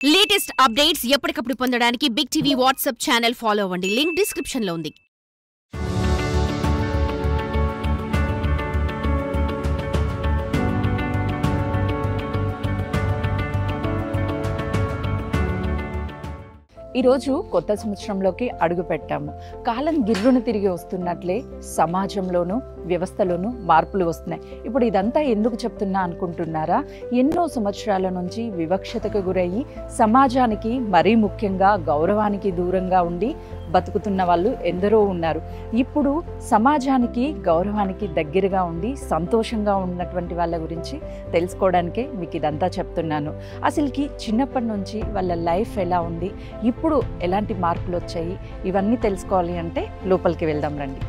Latest updates ఎప్పటికప్పుడు పొందడానికి big TV WhatsApp channel follow అవ్వండి. లింక్ డిస్క్రిప్షన్ లో ఉంది. ఈరోజు కొత్త సంవత్సరంలోకి అడుగు పెట్టాము. కాలం గిర్రును తిరిగి వస్తున్నట్లే సమాజంలోనూ వ్యవస్థలోనూ మార్పులు వస్తున్నాయి. ఇప్పుడు ఇదంతా ఎందుకు చెప్తున్నా అనుకుంటున్నారా? ఎన్నో సంవత్సరాల నుంచి వివక్షతకు గురయ్యి సమాజానికి మరీ ముఖ్యంగా గౌరవానికి దూరంగా ఉండి బతుకుతున్న వాళ్ళు ఎందరో ఉన్నారు. ఇప్పుడు సమాజానికి గౌరవానికి దగ్గరగా ఉండి సంతోషంగా ఉన్నటువంటి వాళ్ళ గురించి తెలుసుకోవడానికే మీకు ఇదంతా చెప్తున్నాను. అసలుకి చిన్నప్పటి నుంచి వాళ్ళ లైఫ్ ఎలా ఉంది, ఇప్పుడు ఎలాంటి మార్పులు వచ్చాయి, ఇవన్నీ తెలుసుకోవాలి అంటే లోపలికి వెళ్దాం రండి.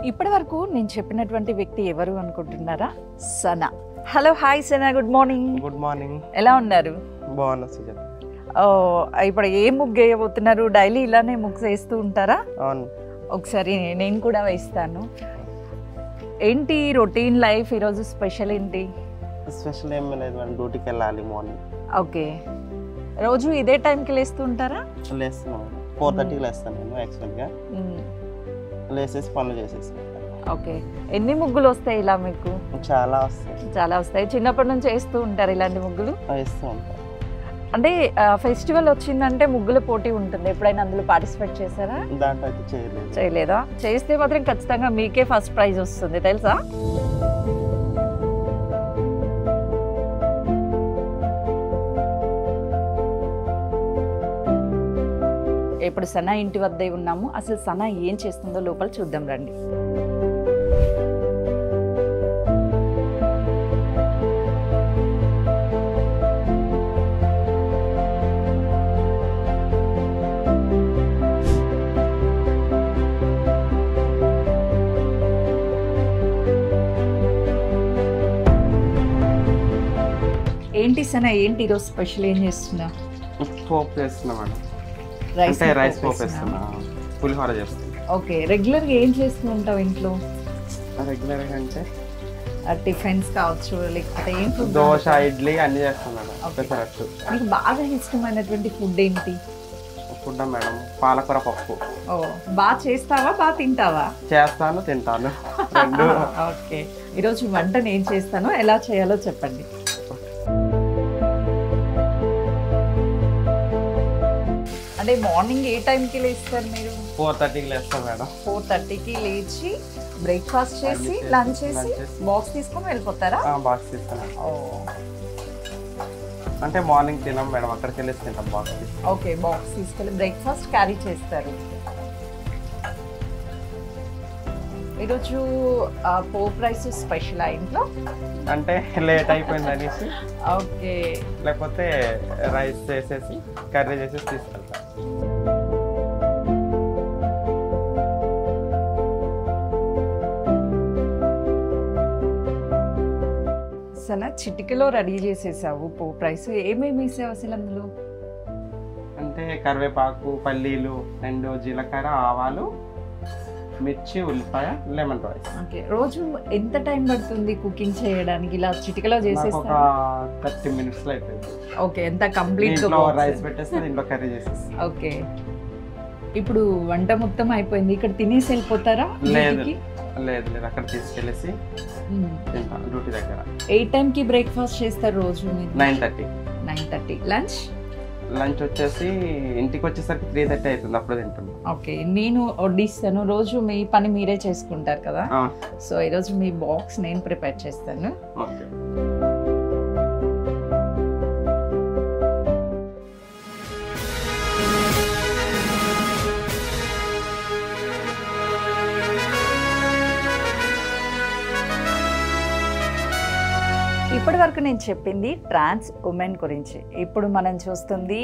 ఇప్పటి వరకు నేను చెప్పినటువంటి వ్యక్తి ఎవరు అనుకుంటున్నారా? Sana. Hello, hi Sana, good morning. Good morning. ఎలా ఉన్నారు? బాగున్నా సుజాత. ఇప్పుడు ఏ ముగ్గు వేయబోతున్నారు? డైలీ ఇలానే ముగ్గు వేస్తూ ఉంటారా? అవును. ఒకసారి నేను కూడా వేస్తాను. ఏంటి రొటీన్ లైఫ్, ఈరోజు స్పెషల్ ఏంటి? స్పెషల్ ఏం లేదు మేడం, డ్యూటీకి వెళ్ళాలి మార్నింగ్. ఓకే, రోజు ఇదే టైంకి లేస్తూ ఉంటారా? లేస్తున్నాను 4:30కి లేస్తాను నేను యాక్చువల్గా. లేసేసి పనులు చేసేసి. ఓకే, ఎన్ని ముగ్గులు వస్తాయి ఇలా మీకు? చాలా వస్తాయి. చాలా వస్తాయి. చిన్నప్పటి నుంచి వేస్తూ ఉంటారు ఇలాంటి ముగ్గులు? వేస్తూ ఉంటాను. అంటే ఫెస్టివల్ వచ్చిందంటే ముగ్గుల పోటీ ఉంటుంది, ఎప్పుడైనా అందులో పార్టిసిపేట్ చేశారా? దాంట్లో అయితే చేయలేదు. చేయలేదా? చేస్తే మాత్రం ఖచ్చితంగా మీకే ఫస్ట్ ప్రైజ్ వస్తుంది, తెలుసా? ఇప్పుడు సనా ఇంటి వద్దే ఉన్నాము. అసలు సనా ఏం చేస్తుందో లోపల చూద్దాం రండి. ఏంటి సనా, ఏంటి ఈరోజు స్పెషల్ ఏం చేస్తున్నా? పోపు చేస్తున్నా మేడం. రైస్ పోపు వేస్తున్నా, పులిహోర చేస్తున్నా. ఓకే, రెగ్యులర్గా ఏం చేస్తూ ఉంటావు ఇంట్లో? రెగ్యులర్గా అంటే టిఫిన్స్ కావచ్చు, లేకపోతే ఏం ఫుడ్? దోశ, ఇడ్లీ అన్ని చేస్తున్నాను. పెసరట్టు. మీకు బాగా ఇష్టమైనటువంటి ఫుడ్ ఏంటి? ఫుడ్ మేడం పాలకూర పప్పు. ఓ, బాగా చేస్తావా, బాగా తింటావా? చేస్తాను, తింటాను. ఓకే, ఈరోజు వంట నేను చేస్తాను, ఎలా చేయాలో చెప్పండి. అంటే మార్నింగ్ ఏ టైంకి లేస్తారు మీరు? 4:30కి లేస్తాను మేడం. 4:30కి లేచి బ్రేక్ఫాస్ట్ చేసి లంచ్ చేసి బాక్స్ తీసుకొని వెళ్ళిపోతారా? బాక్స్ తీసుకున్నాను. అంటే మార్నింగ్ తినాం మేడం, అక్కడికి వెళ్ళేసి తింటాం బాక్స్. ఓకే, బాక్స్ తీసుకెళ్ళి బ్రేక్ఫాస్ట్ క్యారీ చేస్తారు. ఈరోజు పోప్ రైస్ స్పెషల్ ఆ ఇంట్లో? అంటే లేట్ అయిపోయింది అనేసి. ఓకే, లేకపోతే రైస్ చేసేసి కర్రీ చేసేసి తీసుకెళ్తాం. సనా చిటికలో రెడీ చేసేసావు పోప్ రైస్. ఏమేమి వేసావు అసలు అందులో? అంటే కరివేపాకు, పల్లీలు, ఎండు జీలకర్ర, ఆవాలు, మిర్చి, ఉల్లిపాయ, లెమన్ రైస్. ఓకే, రోజు ఎంత టైం పడుతుంది కుకింగ్ చేయడానికి? ఇలా చిటికలో చేసేస్తా? ఒక 30 minutes అయిపోయింది. ఓకే, ఎంత కంప్లీట్ రైస్ పెట్టేస్తే దీంట్లో కర్రీ చేసేసి. ఓకే, ఇప్పుడు వంట మొత్తం అయిపోయింది, ఇక్కడ తినేసి వెళ్ళిపోతారా? లేదు లేదు లేదు, అక్కడ తీసుకెళ్ళేసి తింటాను డ్యూటీ దగ్గర. ఏ టైంకి బ్రేక్ఫాస్ట్ చేస్తారు రోజు? 9:30. 9:30. లంచ్ వచ్చేసి ఇంటికి వచ్చేసరికి 3:30 అవుతుంది, అప్పుడు తింటున్నాను. ఓకే, నేను వడ్డిస్తాను. రోజు మీ పని మీరే చేసుకుంటారు కదా, సో ఈరోజు మీ బాక్స్ నేను ప్రిపేర్ చేస్తాను. ఓకే. ఇప్పటి వరకు నేను చెప్పింది ట్రాన్స్ ఉమెన్ గురించి. ఇప్పుడు మనం చూస్తుంది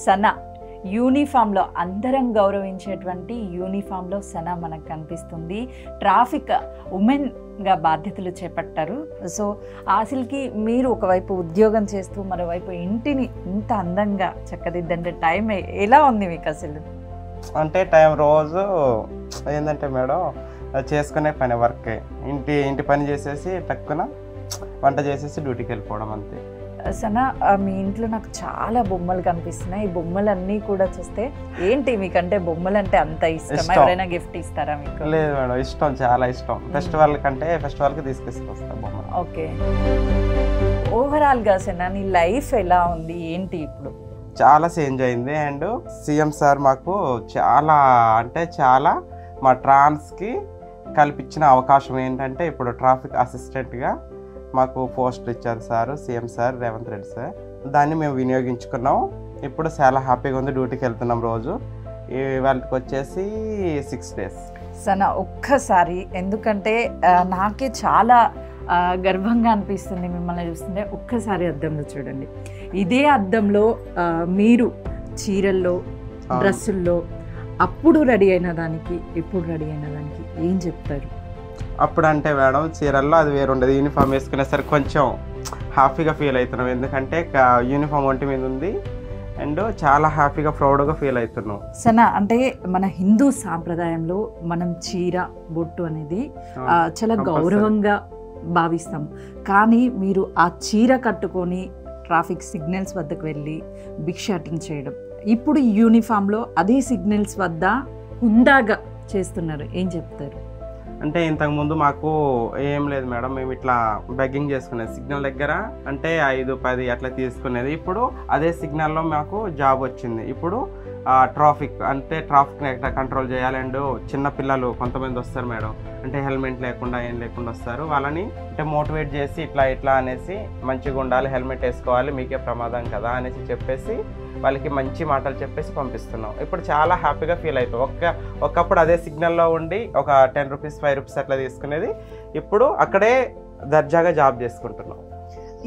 సనా. యూనిఫామ్లో అందరం గౌరవించేటువంటి యూనిఫామ్లో సనా మనకు కనిపిస్తుంది. ట్రాఫిక్ ఉమెన్గా బాధ్యతలు చేపట్టారు. సో అసలుకి మీరు ఒకవైపు ఉద్యోగం చేస్తూ మరోవైపు ఇంటిని ఇంత అందంగా చక్కదిద్దంటే టైం ఎలా ఉంది మీకు అసలు? అంటే టైం రోజు ఏంటంటే మేడం చేసుకునే పని వర్క్ ఇంటి పని చేసేసి టక్కున వంట చేసేసి డ్యూటీకి వెళ్ళిపోవడం అంతే. సనా మీ ఇంట్లో నాకు చాలా బొమ్మలు కనిపిస్తున్నాయి. ఈ బొమ్మలన్నీ కూడా చూస్తే ఏంటి మీకంటే బొమ్మలు అంటే అంత ఇష్టం? ఎవరైనా గిఫ్ట్ ఇస్తారా మీకు? లేదు మేడం, ఇష్టం, చాలా ఇష్టం. ఫెస్టివల్కి తీసుకొస్తా బొమ్మలు. ఓకే, ఓవరాల్గా సనా నీ లైఫ్ ఎలా ఉంది ఏంటి ఇప్పుడు? చాలా చేంజ్ అయింది. అండ్ సీఎం సార్ మాకు చాలా అంటే చాలా మా ట్రాన్స్కి కల్పించిన అవకాశం ఏంటంటే ఇప్పుడు ట్రాఫిక్ అసిస్టెంట్గా మాకు పోస్ట్ ఇచ్చారు sir, CM sir Revanth Reddy sir. దాన్ని మేము వినియోగించుకున్నాం. ఇప్పుడు చాలా హ్యాపీగా ఉంది. డ్యూటీకి వెళ్తున్నాం రోజు. వాళ్ళకి వచ్చేసి 6 days. సనా ఒక్కసారి, ఎందుకంటే నాకే చాలా గర్వంగా అనిపిస్తుంది మిమ్మల్ని చూస్తుంటే. ఒక్కసారి అద్దంలో చూడండి. ఇదే అద్దంలో మీరు చీరల్లో డ్రెస్సుల్లో అప్పుడు రెడీ అయిన దానికి ఇప్పుడు రెడీ అయిన దానికి ఏం చెప్తారు? అప్పుడు అంటే మేడం చీరల్లో అది వేరు ఉండదు. యూనిఫామ్ వేసుకునేసరికి కొంచెం హ్యాపీగా ఫీల్ అవుతున్నాం. ఎందుకంటే యూనిఫామ్ ఒంటి మీద ఉంది అండ్ చాలా హ్యాపీగా ప్రౌడ్గా ఫీల్ అవుతున్నాం. సనా అంటే మన హిందూ సాంప్రదాయంలో మనం చీర బొట్టు అనేది చాలా గౌరవంగా భావిస్తాం. కానీ మీరు ఆ చీర కట్టుకొని ట్రాఫిక్ సిగ్నల్స్ వద్దకు వెళ్ళి భిక్షాటన చేయడం, ఇప్పుడు యూనిఫామ్లో అదే సిగ్నల్స్ వద్ద హుందాగా చేస్తున్నారు, ఏం చెప్తారు? అంటే ఇంతకుముందు మాకు ఏం లేదు మేడం, మేము ఇట్లా బెగ్గింగ్ చేసుకునేది సిగ్నల్ దగ్గర. అంటే 5-10 అట్లా తీసుకునేది. ఇప్పుడు అదే సిగ్నల్లో మాకు జాబ్ వచ్చింది. ఇప్పుడు ట్రాఫిక్ ఎట్లా కంట్రోల్ చేయాలి. అండ్ చిన్న పిల్లలు కొంతమంది వస్తారు మేడం, అంటే హెల్మెట్ లేకుండా ఏం లేకుండా వస్తారు. వాళ్ళని అంటే మోటివేట్ చేసి ఇట్లా అనేసి మంచిగా ఉండాలి, హెల్మెట్ వేసుకోవాలి, మీకే ప్రమాదం కదా అనేసి చెప్పేసి వాళ్ళకి మంచి మాటలు చెప్పేసి పంపిస్తున్నాం. ఇప్పుడు చాలా హ్యాపీగా ఫీల్ అవుతాం. ఒకప్పుడు అదే సిగ్నల్లో ఉండి ఒక 10 రూపీస్ 5 రూపీస్ అట్లా తీసుకునేది. ఇప్పుడు అక్కడే దర్జాగా జాబ్ చేసుకుంటున్నాం.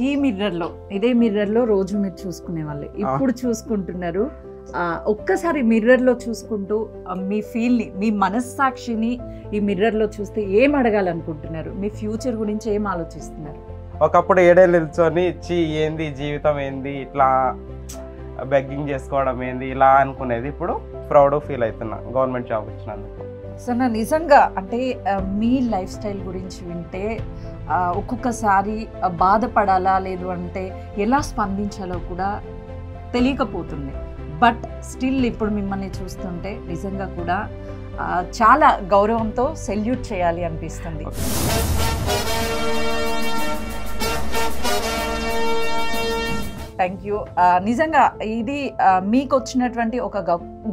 ఈ మిర్రర్లో, ఇదే మిర్రర్లో రోజు మీరు చూసుకునే వాళ్ళు, ఇప్పుడు చూసుకుంటున్నారు. ఒక్కసారి మిర్రర్లో చూసుకుంటూ మీ ఫీల్ని, మీ మనస్సాక్షిని ఈ మిర్రర్లో చూస్తే ఏం అడగాలనుకుంటున్నారు? మీ ఫ్యూచర్ గురించి ఏం ఆలోచిస్తున్నారు? ఒకప్పుడు ఏడేళ్ళు నిల్చొని ఏంది జీవితం, ఏంది ఇట్లా బెగ్గింగ్ చేసుకోవడం ఏంది ఇలా అనుకునేది. ఇప్పుడు ప్రౌడ్ ఫీల్ అవుతున్నా గవర్నమెంట్ జాబ్ వచ్చినందుకు. సో నా నిజంగా అంటే మీ లైఫ్ స్టైల్ గురించి వింటే ఒక్కొక్కసారి బాధపడాలా లేదు అంటే ఎలా స్పందించాలో కూడా తెలియకపోతుంది. బట్ స్టిల్ ఇప్పుడు మిమ్మల్ని చూస్తుంటే నిజంగా కూడా చాలా గౌరవంతో సెల్యూట్ చేయాలి అనిపిస్తుంది. Thank you. నిజంగా ఇది మీకు వచ్చినటువంటి ఒక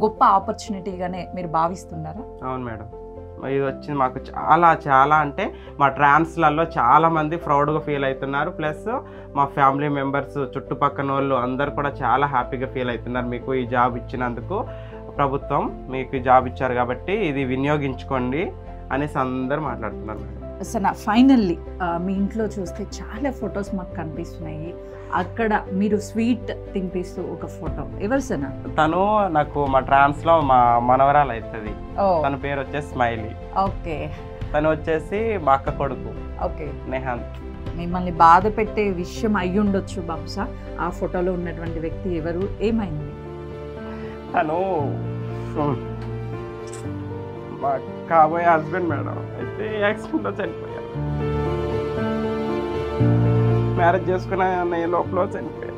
గొప్ప ఆపర్చునిటీగానే మీరు భావిస్తున్నారా? అవును మేడం, ఇది వచ్చింది మాకు చాలా అంటే మా ట్రాన్స్లలో చాలామంది ప్రౌడ్గా ఫీల్ అవుతున్నారు. ప్లస్ మా ఫ్యామిలీ మెంబర్స్, చుట్టుపక్కల వాళ్ళు అందరు కూడా చాలా హ్యాపీగా ఫీల్ అవుతున్నారు. మీకు ఈ జాబ్ ఇచ్చినందుకు ప్రభుత్వం మీకు జాబ్ ఇచ్చారు కాబట్టి ఇది వినియోగించుకోండి అనేసి అందరు మాట్లాడుతున్నారు మేడం. సనా ఫైనల్లీ మీ ఇంట్లో చూస్తే చాలా ఫొటోస్ మాకు కనిపిస్తున్నాయి. అక్కడ మీరు స్వీట్ తినిపిస్తూ ఒక ఫోటో, ఎవరు సనా? తను నాకు మా ట్రాన్స్లో మా మనవరాలు అవుతుంది. తన పేరు వచ్చేసి స్మైలీ. ఓకే. తను వచ్చేసి మా అక్క కొడుకు. ఓకే. నెహాంత్. మిమ్మల్ని బాధ పెట్టే విషయం అయ్యి ఉండొచ్చు బహుశా. ఆ ఫోటోలో ఉన్నటువంటి వ్యక్తి ఎవరు, ఏమైంది? తను మా కాబోయే హస్బెండ్ మేడం. అయితే యాక్సిడెంట్లో చనిపోయారు. మ్యారేజ్ చేసుకున్న లోపల చనిపోయారు.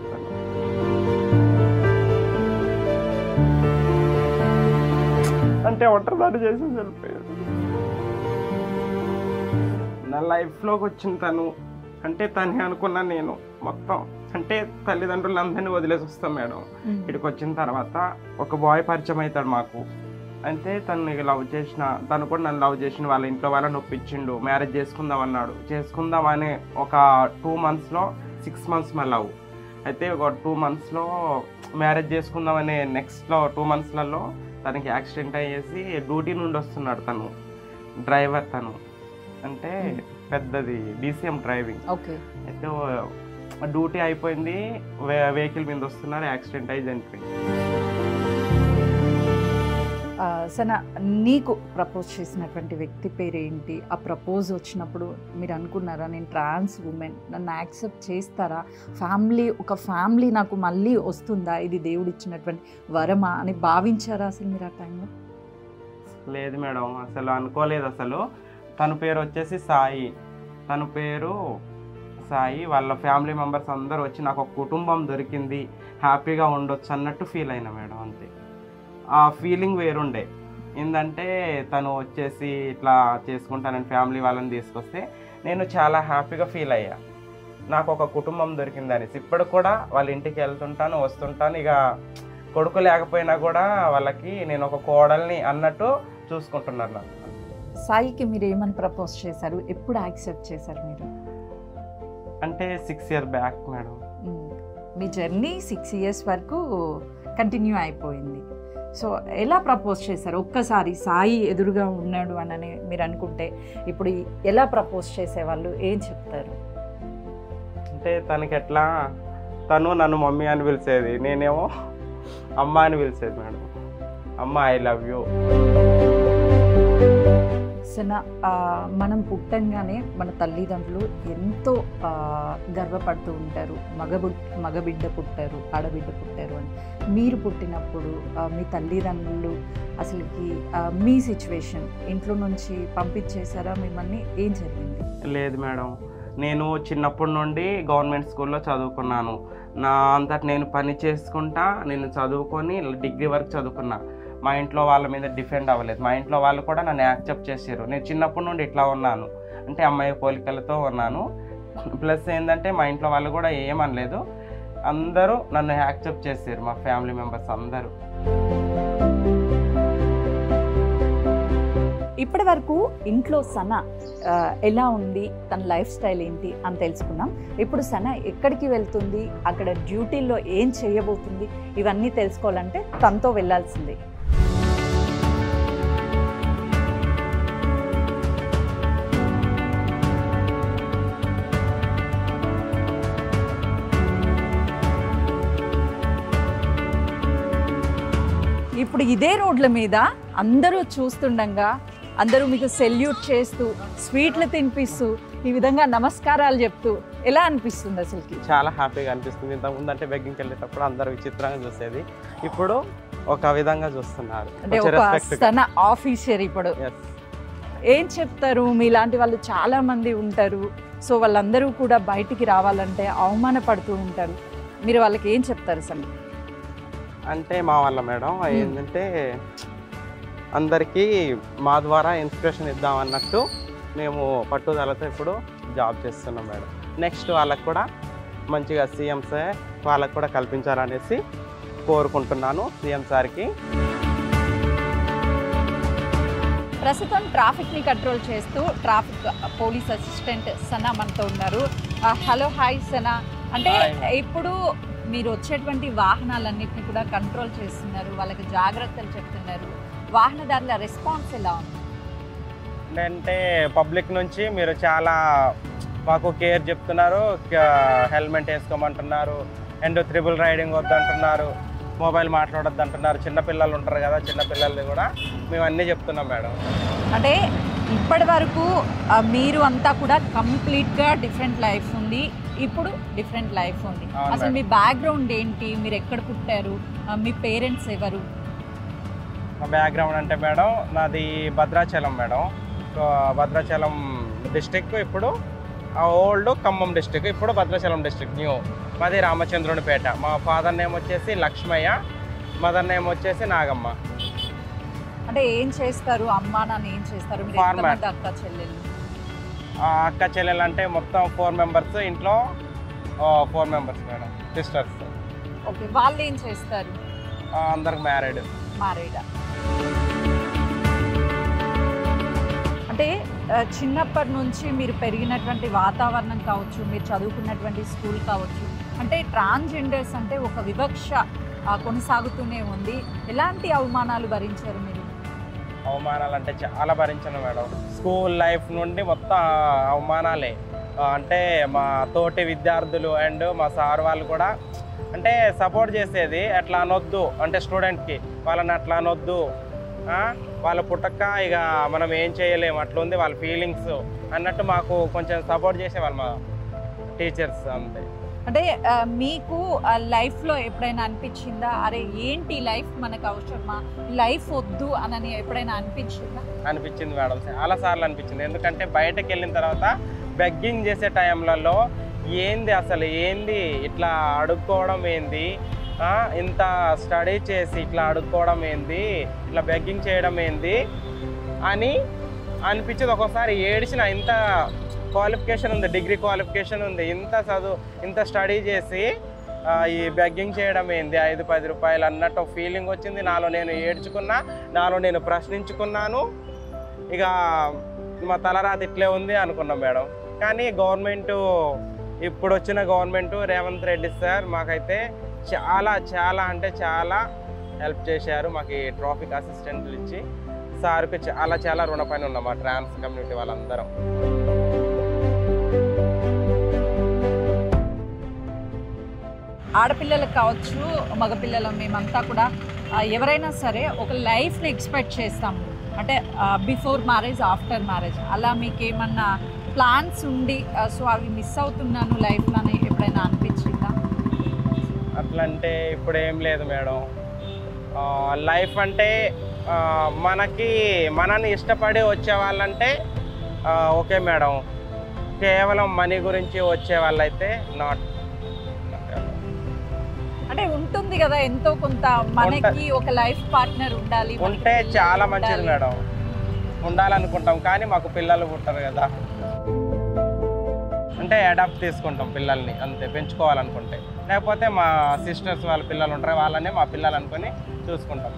అంటే ఒంటరిదారి చేసి చనిపోయారు. నా లైఫ్లోకి వచ్చిన తను అంటే తనే అనుకున్నా నేను మొత్తం. అంటే తల్లిదండ్రులందరినీ వదిలేసి వస్తాం మేడం. ఇక్కడికి వచ్చిన తర్వాత ఒక బాయ్ పరిచయం అవుతాడు మాకు. అంటే తను లవ్ చేసిన, తను కూడా నన్ను లవ్ చేసిన, వాళ్ళ ఇంట్లో వాళ్ళని ఒప్పించిండు. మ్యారేజ్ చేసుకుందాం అన్నాడు. చేసుకుందాం అనే ఒక 2 monthsలో 6 months మా లవ్. అయితే ఒక 2 monthsలో మ్యారేజ్ చేసుకుందామనే నెక్స్ట్లో 2 monthsలలో తనకి యాక్సిడెంట్ అయ్యేసి డ్యూటీ నుండి వస్తున్నాడు. తను డ్రైవర్, తను అంటే పెద్దది DCM డ్రైవింగ్. అయితే డ్యూటీ అయిపోయింది, వెహికల్ మీద వస్తున్నారు, యాక్సిడెంట్ అయ్యి చనిపోయింది. సన నీకు ప్రపోజ్ చేసినటువంటి వ్యక్తి పేరేంటి? ఆ ప్రపోజ్ వచ్చినప్పుడు మీరు అనుకున్నారా నేను ట్రాన్స్ ఉమెన్, నన్ను యాక్సెప్ట్ చేస్తారా, ఒక ఫ్యామిలీ నాకు మళ్ళీ వస్తుందా, ఇది దేవుడు ఇచ్చినటువంటి వరమా అని భావించారా అసలు మీరు ఆ టైంలో? లేదు మేడం, అసలు అనుకోలేదు. అసలు తన పేరు వచ్చేసి సాయి. తన పేరు సాయి. వాళ్ళ ఫ్యామిలీ మెంబర్స్ అందరూ వచ్చి నాకు ఒక కుటుంబం దొరికింది, హ్యాపీగా ఉండొచ్చు అన్నట్టు ఫీల్ అయినా మేడం. అంతే, ఆ ఫీలింగ్ వేరుండే. ఏంటంటే తను వచ్చేసి ఇట్లా చేసుకుంటానని ఫ్యామిలీ వాళ్ళని తీసుకొస్తే నేను చాలా హ్యాపీగా ఫీల్ అయ్యా, నాకు ఒక కుటుంబం దొరికిందనేసి. ఇప్పుడు కూడా వాళ్ళ ఇంటికి వెళ్తుంటాను, వస్తుంటాను. ఇక కొడుకు లేకపోయినా కూడా వాళ్ళకి నేను ఒక కోడల్ని అన్నట్టు చూసుకుంటున్నారు నాకు. సాయికి మీరు ఏమని ప్రపోజ్ చేశారు? ఎప్పుడు యాక్సెప్ట్ చేశారు మీరు? అంటే 6 years బ్యాక్ మేడం. మీ జర్నీ 6 years వరకు కంటిన్యూ అయిపోయింది. సో ఎలా ప్రపోజ్ చేశారు? ఒక్కసారి సాయి ఎదురుగా ఉన్నాడు అని మీరు అనుకుంటే ఇప్పుడు ఎలా ప్రపోజ్ చేసేవాళ్ళు, ఏం చెప్తారు? అంటే తనకి ఎట్లా, తను నన్ను మమ్మీ అని పిలిచేది, నేనేమో అమ్మ అని పిలిచేది మేడం. అమ్మ ఐ లవ్ యూ. సన మనం పుట్టంగానే మన తల్లిదండ్రులు ఎంతో గర్వపడుతూ ఉంటారు, మగబిడ్డ పుట్టారు, ఆడబిడ్డ పుట్టారు అని. మీరు పుట్టినప్పుడు మీ తల్లిదండ్రులు అసలుకి మీ సిచ్యువేషన్, ఇంట్లో నుంచి పంపించేశారా మిమ్మల్ని? ఏం జరిగింది? లేదు మేడం, నేను చిన్నప్పటి నుండి గవర్నమెంట్ స్కూల్లో చదువుకున్నాను. నా అంతటి నేను పని చేసుకుంటా, నేను చదువుకొని డిగ్రీ వరకు చదువుకున్నా. మా ఇంట్లో వాళ్ళ మీద డిఫెండ్ అవ్వలేదు. మా ఇంట్లో వాళ్ళు కూడా నన్ను యాక్సెప్ట్ చేశారు. నేను చిన్నప్పటి నుండి ఇట్లా ఉన్నాను అంటే అమ్మాయి పోలికలతో ఉన్నాను. ప్లస్ ఏంటంటే మా ఇంట్లో వాళ్ళు కూడా ఏమనలేదు, అందరూ నన్ను యాక్సెప్ట్ చేశారు, మా ఫ్యామిలీ మెంబర్స్ అందరూ. ఇప్పటి వరకు ఇంట్లో సన ఎలా ఉంది, తన లైఫ్ స్టైల్ ఏంటి అని తెలుసుకున్నాం. ఇప్పుడు సన ఎక్కడికి వెళ్తుంది, అక్కడ డ్యూటీలో ఏం చేయబోతుంది, ఇవన్నీ తెలుసుకోవాలంటే తనతో వెళ్ళాల్సిందే. ఇప్పుడు ఇదే రోడ్ల మీద అందరూ చూస్తుండగా, అందరూ మీకు సెల్యూట్ చేస్తూ, స్వీట్లు తినిపిస్తూ, ఈ విధంగా నమస్కారాలు చెప్తూ ఎలా అనిపిస్తుంది అసలుకి? చాలా హ్యాపీగా అనిపిస్తుంది. ఇంతకుముందు అంటే బెగ్గింగ్కి వెళ్ళేటప్పుడు అందరూ విచిత్రంగా చూసేది, ఇప్పుడు ఒక విధంగా చూస్తున్నారు. అంటే ఒక సన ఆఫీసర్ ఇప్పుడు ఏం చెప్తారు? మీలాంటి వాళ్ళు చాలా మంది ఉంటారు. సో వాళ్ళందరూ కూడా బయటికి రావాలంటే అవమానపడుతూ ఉంటారు. మీరు వాళ్ళకి ఏం చెప్తారు అసలు? అంటే మా వల్ల మేడం ఏంటంటే అందరికీ మా ద్వారా ఇన్స్పిరేషన్ ఇద్దాం అన్నట్టు మేము పట్టుదలతో ఇప్పుడు జాబ్ చేస్తున్నాం మేడం. నెక్స్ట్ వాళ్ళకు కూడా మంచిగా సీఎం సార్ వాళ్ళకు కూడా కల్పించాలనేసి కోరుకుంటున్నాను సీఎం సార్కి. ప్రస్తుతం ట్రాఫిక్ని కంట్రోల్ చేస్తూ ట్రాఫిక్ పోలీస్ అసిస్టెంట్ సనా మనతో ఉన్నారు. Hello, hi Sana. అంటే ఇప్పుడు మీరు వచ్చేటువంటి వాహనాలన్నింటినీ కూడా కంట్రోల్ చేస్తున్నారు, వాళ్ళకి జాగ్రత్తలు చెప్తున్నారు. వాహనదారుల రెస్పాన్స్ ఎలా ఉంది? అంటే పబ్లిక్ నుంచి మీరు చాలా మాకు కేర్ చెప్తున్నారు, హెల్మెట్ వేసుకోమంటున్నారు, అండ్ ట్రిపుల్ రైడింగ్ వద్దంటున్నారు, మొబైల్ మాట్లాడొద్దు అంటున్నారు. చిన్నపిల్లలు ఉంటారు కదా, చిన్నపిల్లలది కూడా మేము అన్నీ చెప్తున్నాం మేడం. అంటే ఇప్పటి వరకు మీరు అంతా కూడా కంప్లీట్గా డిఫరెంట్ లైఫ్ ఉంది, ఇప్పుడు డిఫరెంట్ లైఫ్ ఉంది. అసలు మీ బ్యాక్గ్రౌండ్ ఏంటి, మీరు ఎక్కడ పుట్టారు, మీ పేరెంట్స్ ఎవరు? మా బ్యాక్గ్రౌండ్ అంటే మేడం నాది భద్రాచలం మేడం. భద్రాచలం డిస్టిక్, ఇప్పుడు ఓల్డ్ ఖమ్మం డిస్టిక్, ఇప్పుడు భద్రాచలం డిస్టిక్ న్యూ. మాది రామచంద్రునిపేట. మా ఫాదర్ నేమ్ వచ్చేసి లక్ష్మయ్య, మదర్ నేమ్ వచ్చేసి నాగమ్మ. అంటే ఏం చేస్తారు అమ్మ నాన్న, ఏం చేస్తారు? అక్క చెల్లెలు? అక్క చెల్లెలు అంటే మొత్తం 4 members, ఇంట్లో 4 members మేడం, సిస్టర్స్. ఓకే, వాళ్ళు ఏం చేస్తారు? అందరికి మ్యారీడ్. అంటే చిన్నప్పటి నుంచి మీరు పెరిగినటువంటి వాతావరణం కావచ్చు, మీరు చదువుకున్నటువంటి స్కూల్ కావచ్చు, అంటే ట్రాన్స్జెండర్స్ అంటే ఒక వివక్ష కొనసాగుతూనే ఉంది. ఎలాంటి అవమానాలు భరించారు మీరు? అవమానాలు అంటే చాలా భరించాను మేడం. స్కూల్ లైఫ్ నుండి మొత్తం అవమానాలే. అంటే మా తోటి విద్యార్థులు అండ్ మా సార్ వాళ్ళు కూడా అంటే సపోర్ట్ చేసేది, అట్లా అనొద్దు అంటే స్టూడెంట్కి వాళ్ళని అట్లా అనొద్దు వాళ్ళ పుట్టక ఇక మనం ఏం చేయలేము, అట్లా ఉంది వాళ్ళ ఫీలింగ్స్ అన్నట్టు మాకు కొంచెం సపోర్ట్ చేసేవాళ్ళు మా టీచర్స్ అంతే. అంటే మీకు లైఫ్లో ఎప్పుడైనా అనిపించిందా, అరే ఏంటి లైఫ్ మనకు అవసరమా, లైఫ్ వద్దు అని ఎప్పుడైనా అనిపించిందా? అనిపించింది మేడం, చాలా సార్లు అనిపించింది. ఎందుకంటే బయటకు వెళ్ళిన తర్వాత బెగ్గింగ్ చేసే టైంలలో ఏంది అసలు ఏంది ఇట్లా అడుక్కోవడం ఏంది, ఇంత స్టడీ చేసి ఇట్లా అడుక్కోవడం ఏంది, ఇట్లా బెగ్గింగ్ చేయడం ఏంది అని అనిపించేది. ఒక్కోసారి ఏడిచిన, ఇంత క్వాలిఫికేషన్ ఉంది, డిగ్రీ క్వాలిఫికేషన్ ఉంది, ఇంత చదువు ఇంత స్టడీ చేసి ఈ బెగ్గింగ్ చేయడం ఏంది 5-10 రూపాయలు అన్నట్టు ఫీలింగ్ వచ్చింది. నాలో నేను ఏడ్చుకున్నా, నాలో నేను ప్రశ్నించుకున్నాను. ఇక మా తలరాత ఇట్లే ఉంది అనుకున్నాం మేడం. కానీ గవర్నమెంటు, ఇప్పుడు వచ్చిన గవర్నమెంటు రేవంత్ రెడ్డి సార్ మాకైతే చాలా చాలా అంటే చాలా హెల్ప్ చేశారు. మాకు ఈ ట్రాఫిక్ అసిస్టెంట్లు ఇచ్చి సార్కి చాలా చాలా రుణపైన ఉన్నాం మా ట్రాన్స్ కమ్యూనిటీ వాళ్ళందరం. ఆడపిల్లలకు కావచ్చు, మగపిల్లలు మేమంతా కూడా ఎవరైనా సరే ఒక లైఫ్ని ఎక్స్పెక్ట్ చేస్తాము. అంటే బిఫోర్ మ్యారేజ్, ఆఫ్టర్ మ్యారేజ్, అలా మీకు ఏమన్నా ప్లాన్స్ ఉండి సో అవి మిస్ అవుతున్నాను లైఫ్లో అని ఎప్పుడైనా అనిపించిందా? అట్లా అంటే ఇప్పుడు ఏం లేదు మేడం. లైఫ్ అంటే మనని ఇష్టపడి వచ్చే వాళ్ళంటే ఓకే మేడం. కేవలం మనీ గురించి వచ్చే వాళ్ళైతే నాట్. అంటే ఉంటుంది కదా ఎంతో కొంత, మనకి ఒక లైఫ్ పార్ట్నర్ ఉండాలి, ఉంటే చాలా మంచిది మేడం. ఉండాలనుకుంటాం కానీ మాకు పిల్లలు పుట్టరు కదా, అంటే అడాప్ట్ తీసుకుంటాం పిల్లల్ని అంతే, పెంచుకోవాలనుకుంటే. లేకపోతే మా సిస్టర్స్ వాళ్ళ పిల్లలు ఉంటారు, వాళ్ళనే మా పిల్లలు అనుకొని చూసుకుంటాం.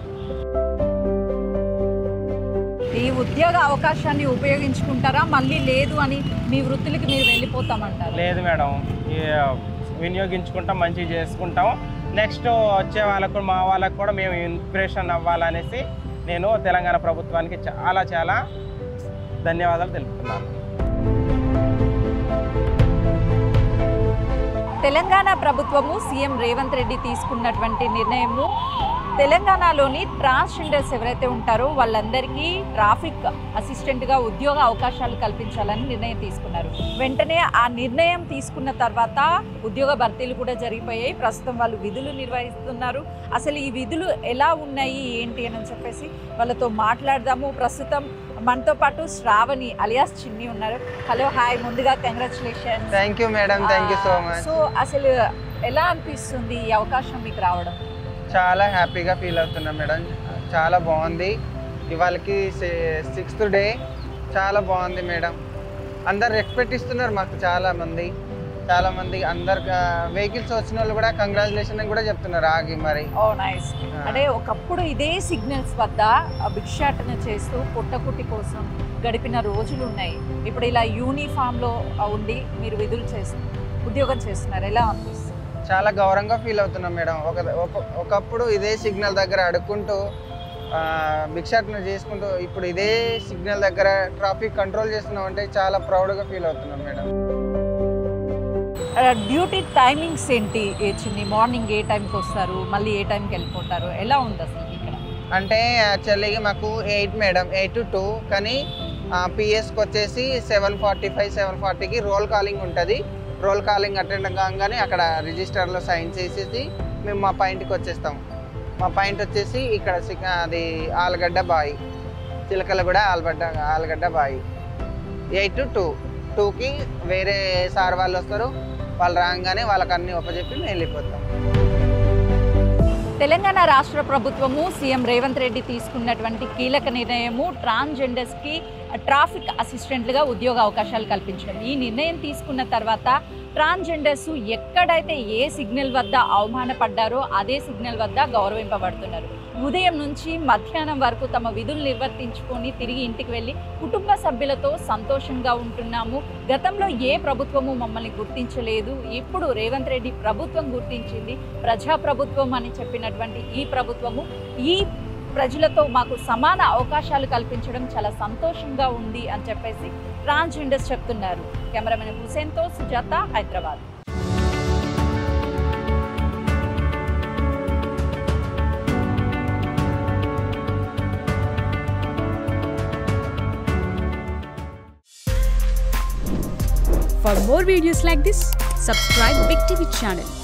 ఈ ఉద్యోగ అవకాశాన్ని ఉపయోగించుకుంటారా, మళ్ళీ లేదు అని మీ వృత్తులకి మీరు వెళ్ళిపోతామంటారు? లేదు మేడం, వినియోగించుకుంటాం, మంచిగా చేసుకుంటాం. నెక్స్ట్ వచ్చే వాళ్ళకు, మా వాళ్ళకు కూడా మేము ఇన్స్పిరేషన్ అవ్వాలనేసి నేను తెలంగాణ ప్రభుత్వానికి చాలా చాలా ధన్యవాదాలు తెలుపుతున్నాను. తెలంగాణ ప్రభుత్వము, సీఎం రేవంత్ రెడ్డి తీసుకున్నటువంటి నిర్ణయము తెలంగాణలోని ట్రాన్స్జెండర్స్ ఎవరైతే ఉంటారో వాళ్ళందరికీ ట్రాఫిక్ అసిస్టెంట్గా ఉద్యోగ అవకాశాలు కల్పించాలని నిర్ణయం తీసుకున్నారు. వెంటనే ఆ నిర్ణయం తీసుకున్న తర్వాత ఉద్యోగ భర్తీలు కూడా జరిగిపోయాయి. ప్రస్తుతం వాళ్ళు విధులు నిర్వహిస్తున్నారు. అసలు ఈ విధులు ఎలా ఉన్నాయి ఏంటి అని చెప్పేసి వాళ్ళతో మాట్లాడదాము. ప్రస్తుతం మనతో పాటు శ్రావణి అలియాస్ చిన్ని ఉన్నారు. Hello, hi. ముందుగా congratulation. Thank you madam, thank you so much. So అసలు ఎలా అనిపిస్తుంది ఈ అవకాశం మీకు రావడం? చాలా హ్యాపీగా ఫీల్ అవుతున్నాం మేడం, చాలా బాగుంది. ఇవాళకి 6th డే, చాలా బాగుంది మేడం. అందరు రెస్పెక్ట్ ఇస్తున్నారు మాకు, చాలామంది అందరు వెహికల్స్ వచ్చిన వాళ్ళు కూడా కంగ్రాచులేషన్ అని కూడా చెప్తున్నారు ఆగి మరి. ఓ నైస్. అంటే ఒకప్పుడు ఇదే సిగ్నల్స్ వద్ద భిక్షాటన చేస్తూ పుట్టకుట్టి కోసం గడిపిన రోజులు ఉన్నాయి. ఇప్పుడు ఇలా యూనిఫామ్లో ఉండి మీరు విధులు ఉద్యోగం చేస్తున్నారు, ఎలా అనిపిస్తుంది? చాలా గౌరవంగా ఫీల్ అవుతున్నాం మేడం. ఒకప్పుడు ఇదే సిగ్నల్ దగ్గర అడుక్కుంటూ భిక్షాటన చేసుకుంటూ ఇప్పుడు ఇదే సిగ్నల్ దగ్గర ట్రాఫిక్ కంట్రోల్ చేస్తున్నాం అంటే చాలా ప్రౌడ్గా ఫీల్ అవుతున్నాం మేడం. డ్యూటీ టైమింగ్స్ ఏంటి చిన్ని? మార్నింగ్ ఏ టైంకి వస్తారు, మళ్ళీ ఏ టైంకి వెళ్ళిపోతారు, ఎలా ఉంది అసలు ఇక్కడ? అంటే యాక్చువల్లీ మాకు 8 మేడం, 8 to 2. కానీ పిఎస్కి వచ్చేసి 7:45, 7:40కి రోల్ కాలింగ్ ఉంటుంది. రోల్ కాలింగ్ అటెండ్ కాగానే అక్కడ రిజిస్టర్లో సైన్ చేసేసి మేము మా పాయింట్కి వచ్చేస్తాం. మా పాయింట్ వచ్చేసి ఇక్కడ అది ఆలగడ్డ బాయి, చిలకలగూడ ఆలగడ్డ బాయి. 8 to 2. 2కి వేరే సార్ వాళ్ళు వస్తారు, వాళ్ళు రాగానే వాళ్ళకి అన్ని ఒప్పచెప్పి మేము వెళ్ళిపోతాం. తెలంగాణ రాష్ట్ర ప్రభుత్వము, సీఎం రేవంత్ రెడ్డి తీసుకున్నటువంటి కీలక నిర్ణయము ట్రాన్స్జెండర్స్కి ట్రాఫిక్ అసిస్టెంట్లుగా ఉద్యోగ అవకాశాలు కల్పించడం. ఈ నిర్ణయం తీసుకున్న తర్వాత ట్రాన్స్జెండర్స్ ఎక్కడైతే ఏ సిగ్నల్ వద్ద అవమానపడ్డారో అదే సిగ్నల్ వద్ద గౌరవింపబడుతున్నారు. ఉదయం నుంచి మధ్యాహ్నం వరకు తమ విధులు నిర్వర్తించుకొని తిరిగి ఇంటికి వెళ్ళి కుటుంబ సభ్యులతో సంతోషంగా ఉంటున్నాము. గతంలో ఏ ప్రభుత్వము మమ్మల్ని గుర్తించలేదు, ఇప్పుడు రేవంత్ రెడ్డి ప్రభుత్వం గుర్తించింది. ప్రజాప్రభుత్వం అని చెప్పినటువంటి ఈ ప్రభుత్వము ఈ ప్రజలతో మాకు సమాన అవకాశాలు కల్పించడం చాలా సంతోషంగా ఉంది అని చెప్పేసి ట్రాన్స్జెండర్స్ చెప్తున్నారు. కెమెరామెన్ హుసేన్తో Sujatha, Hyderabad. For more videos like this, subscribe Big TV channel.